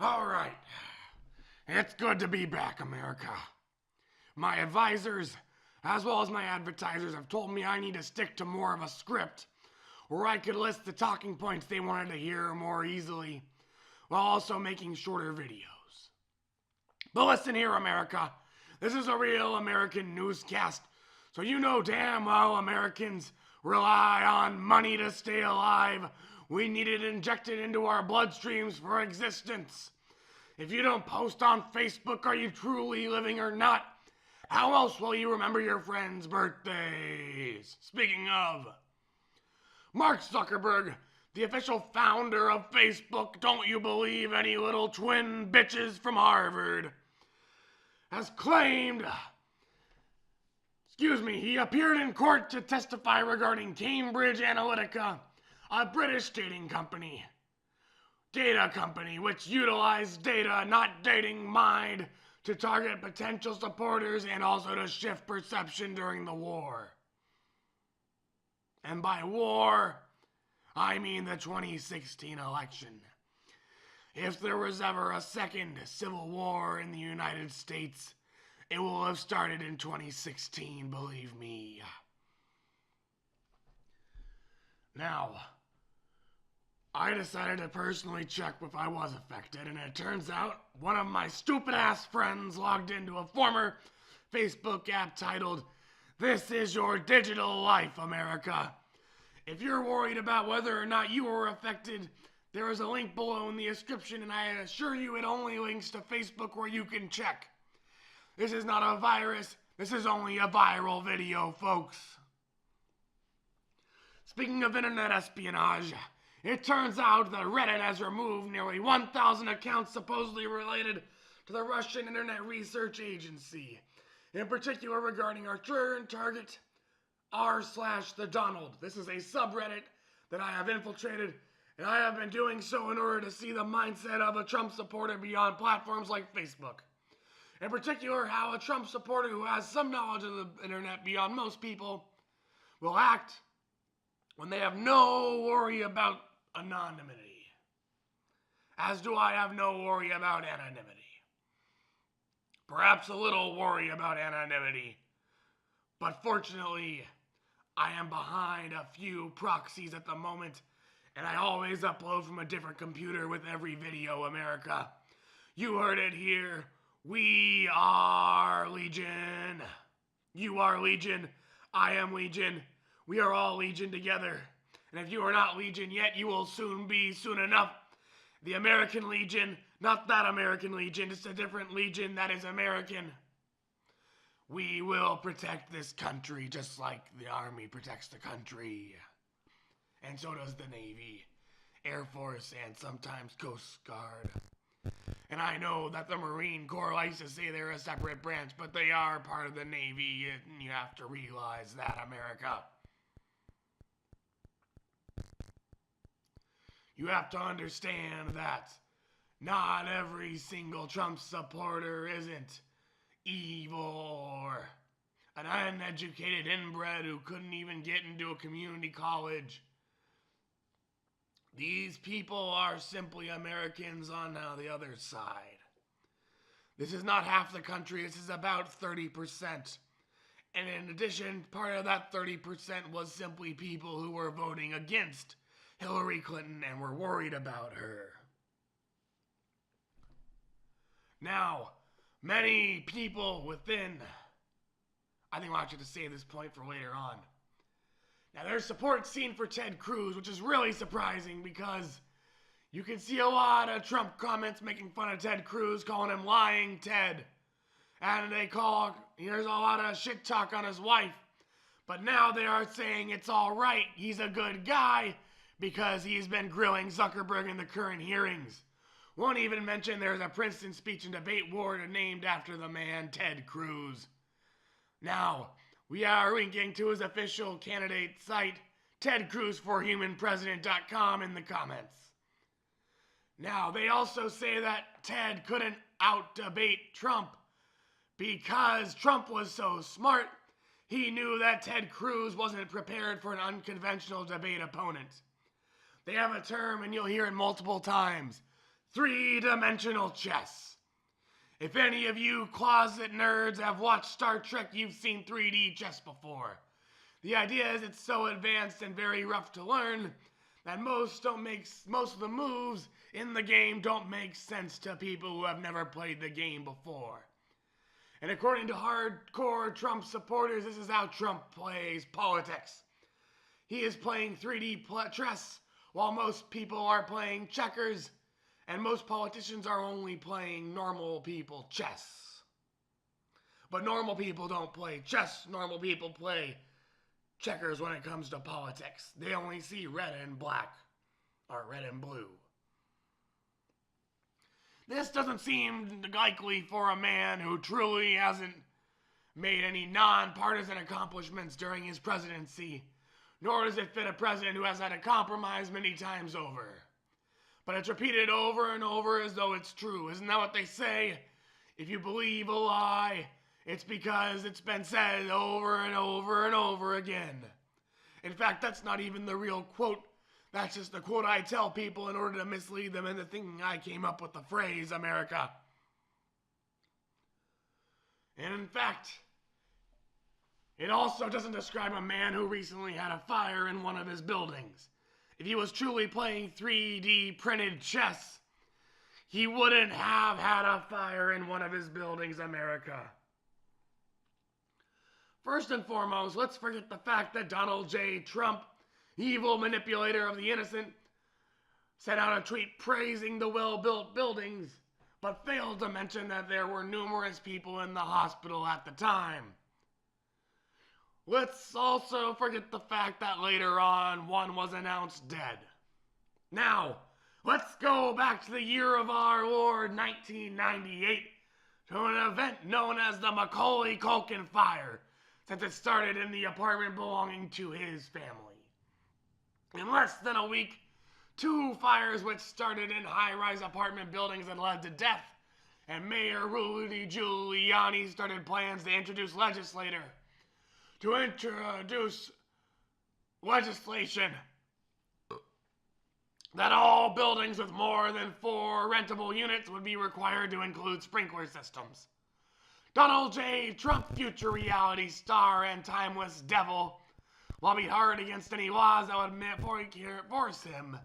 All right. It's good to be back, America. My advisors, as well as my advertisers, have told me I need to stick to more of a script where I could list the talking points they wanted to hear more easily while also making shorter videos. But listen here, America. This is a real American newscast, so you know damn well Americans rely on money to stay alive. We need it injected into our bloodstreams for existence. If you don't post on Facebook, are you truly living or not? How else will you remember your friends' birthdays? Speaking of, Mark Zuckerberg, the official founder of Facebook, don't you believe any little twin bitches from Harvard, has claimed, he appeared in court to testify regarding Cambridge Analytica, a British data company which utilized data, not dating mind, to target potential supporters and also to shift perception during the war. And by war, I mean the 2016 election. If there was ever a second civil war in the United States, it will have started in 2016, believe me. Now, I decided to personally check if I was affected, and it turns out one of my stupid-ass friends logged into a former Facebook app titled, "This is your digital life, America." If you're worried about whether or not you were affected, there is a link below in the description, and I assure you it only links to Facebook where you can check. This is not a virus, this is only a viral video, folks. Speaking of internet espionage, it turns out that Reddit has removed nearly 1,000 accounts supposedly related to the Russian Internet Research Agency, in particular regarding our current target, r/the Donald. This is a subreddit that I have infiltrated, and I have been doing so in order to see the mindset of a Trump supporter beyond platforms like Facebook. In particular, how a Trump supporter who has some knowledge of the internet beyond most people will act when they have no worry about anonymity. As do I have no worry about anonymity. Perhaps a little worry about anonymity, but fortunately, I am behind a few proxies at the moment, and I always upload from a different computer with every video, America. You heard it here. We are Legion. You are Legion. I am Legion. We are all Legion together. And if you are not Legion yet, you will soon be, soon enough. The American Legion, not that American Legion, just a different Legion that is American. We will protect this country just like the Army protects the country. And so does the Navy, Air Force, and sometimes Coast Guard. And I know that the Marine Corps likes to say they're a separate branch, but they are part of the Navy, and you have to realize that, America. You have to understand that not every single Trump supporter isn't evil or an uneducated inbred who couldn't even get into a community college. These people are simply Americans on the other side. This is not half the country, this is about 30%. And in addition, part of that 30% was simply people who were voting against Hillary Clinton and were worried about her. Now, many people within, I think I'll have to save this point for later on. Now, there's support seen for Ted Cruz, which is really surprising because you can see a lot of Trump comments making fun of Ted Cruz, calling him Lying Ted. And there's a lot of shit talk on his wife. But now they are saying it's all right, he's a good guy because he's been grilling Zuckerberg in the current hearings. One even mentioned there's a Princeton speech and debate ward named after the man Ted Cruz. Now, we are linking to his official candidate site, TedCruzForHumanPresident.com, in the comments. Now, they also say that Ted couldn't out-debate Trump because Trump was so smart, he knew that Ted Cruz wasn't prepared for an unconventional debate opponent. They have a term, and you'll hear it multiple times, Three-dimensional chess. If any of you closet nerds have watched Star Trek, you've seen 3D chess before. The idea is it's so advanced and very rough to learn that most of the moves in the game don't make sense to people who have never played the game before. And according to hardcore Trump supporters, this is how Trump plays politics. He is playing 3D chess while most people are playing checkers, and most politicians are only playing normal people chess. But normal people don't play chess. Normal people play checkers when it comes to politics. They only see red and black, or red and blue. This doesn't seem likely for a man who truly hasn't made any non-partisan accomplishments during his presidency, nor does it fit a president who has had to compromise many times over. But it's repeated over and over as though it's true. Isn't that what they say? If you believe a lie, it's because it's been said over and over and over again. In fact, that's not even the real quote. That's just the quote I tell people in order to mislead them into thinking I came up with the phrase America. And in fact, it also doesn't describe a man who recently had a fire in one of his buildings. If he was truly playing 3D printed chess, he wouldn't have had a fire in one of his buildings, America. First and foremost, let's forget the fact that Donald J. Trump, evil manipulator of the innocent, sent out a tweet praising the well-built buildings, but failed to mention that there were numerous people in the hospital at the time. Let's also forget the fact that later on, one was announced dead. Now, let's go back to the year of our Lord, 1998, to an event known as the Macaulay Culkin Fire, since it started in the apartment belonging to his family. In less than a week, 2 fires which started in high-rise apartment buildings had led to death, and Mayor Rudy Giuliani started plans to introduce legislation that all buildings with more than 4 rentable units would be required to include sprinkler systems. Donald J. Trump, future reality star and timeless devil, lobbied hard against any laws that would force him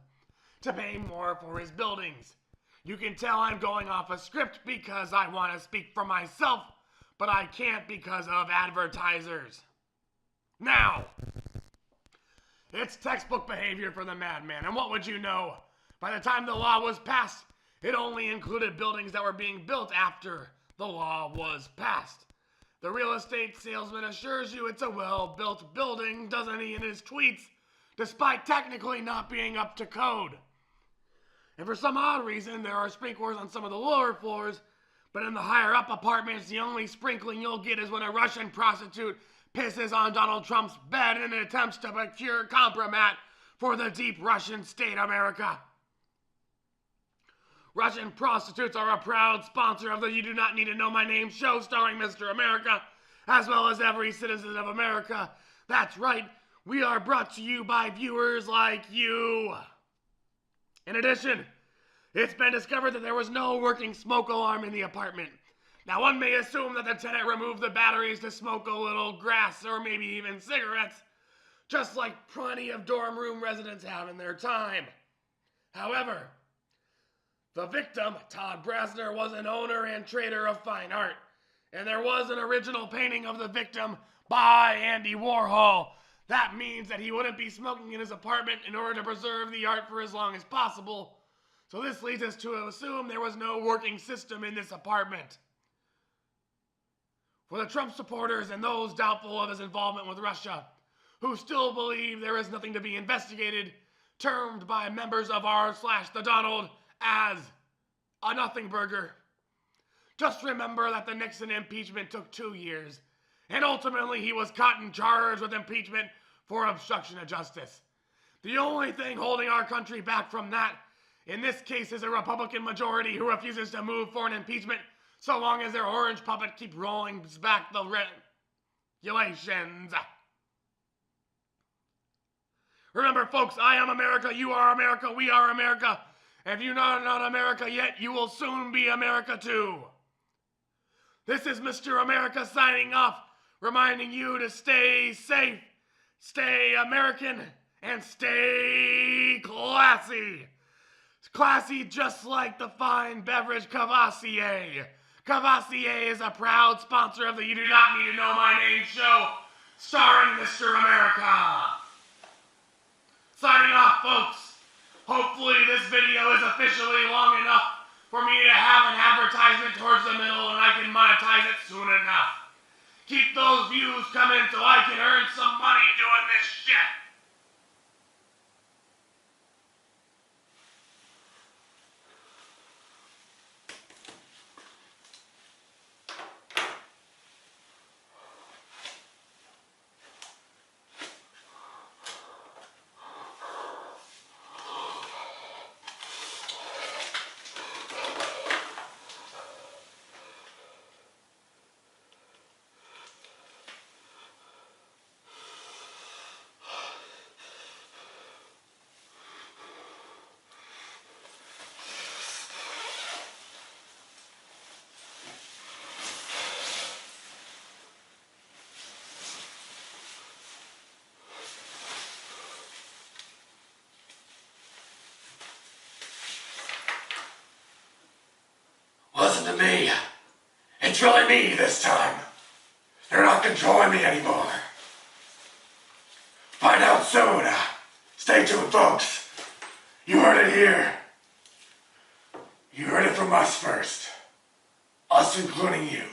to pay more for his buildings. You can tell I'm going off a script because I want to speak for myself, but I can't because of advertisers. Now, it's textbook behavior for the madman, and what would you know? By the time the law was passed, it only included buildings that were being built after the law was passed. The real estate salesman assures you it's a well-built building, doesn't he, in his tweets, despite technically not being up to code. And for some odd reason, there are sprinklers on some of the lower floors, but in the higher-up apartments, the only sprinkling you'll get is when a Russian prostitute pisses on Donald Trump's bed in an attempt to procure compromat for the deep Russian state America. Russian prostitutes are a proud sponsor of the You Do Not Need to Know My Name show starring Mister Amerika, as well as every citizen of America. That's right, we are brought to you by viewers like you. In addition, it's been discovered that there was no working smoke alarm in the apartment. Now, one may assume that the tenant removed the batteries to smoke a little grass or maybe even cigarettes, just like plenty of dorm room residents have in their time. However, the victim, Todd Brasner, was an owner and trader of fine art, and there was an original painting of the victim by Andy Warhol. That means that he wouldn't be smoking in his apartment in order to preserve the art for as long as possible. So this leads us to assume there was no working system in this apartment. For the Trump supporters and those doubtful of his involvement with Russia, who still believe there is nothing to be investigated, termed by members of r/the Donald as a nothing burger. Just remember that the Nixon impeachment took 2 years, and ultimately he was caught and charged with impeachment for obstruction of justice. The only thing holding our country back from that, in this case, is a Republican majority who refuses to move for an impeachment so long as their orange puppet keeps rolling back the regulations. Remember, folks, I am America, you are America, we are America, If you're not America yet, you will soon be America too. This is Mr. Amerika signing off, reminding you to stay safe, stay American, and stay classy. Classy just like the fine beverage Cavassier. Cavassier is a proud sponsor of the You Do Not Need to Know My Name show, starring Mister Amerika. Signing off, folks. Hopefully this video is officially long enough for me to have an advertisement towards the middle and I can monetize it soon enough. Keep those views coming so I can earn some money doing this shit. Listen to me. It's really me this time. You're not controlling me anymore. Find out soon. Stay tuned, folks. You heard it here. You heard it from us first. Us including you.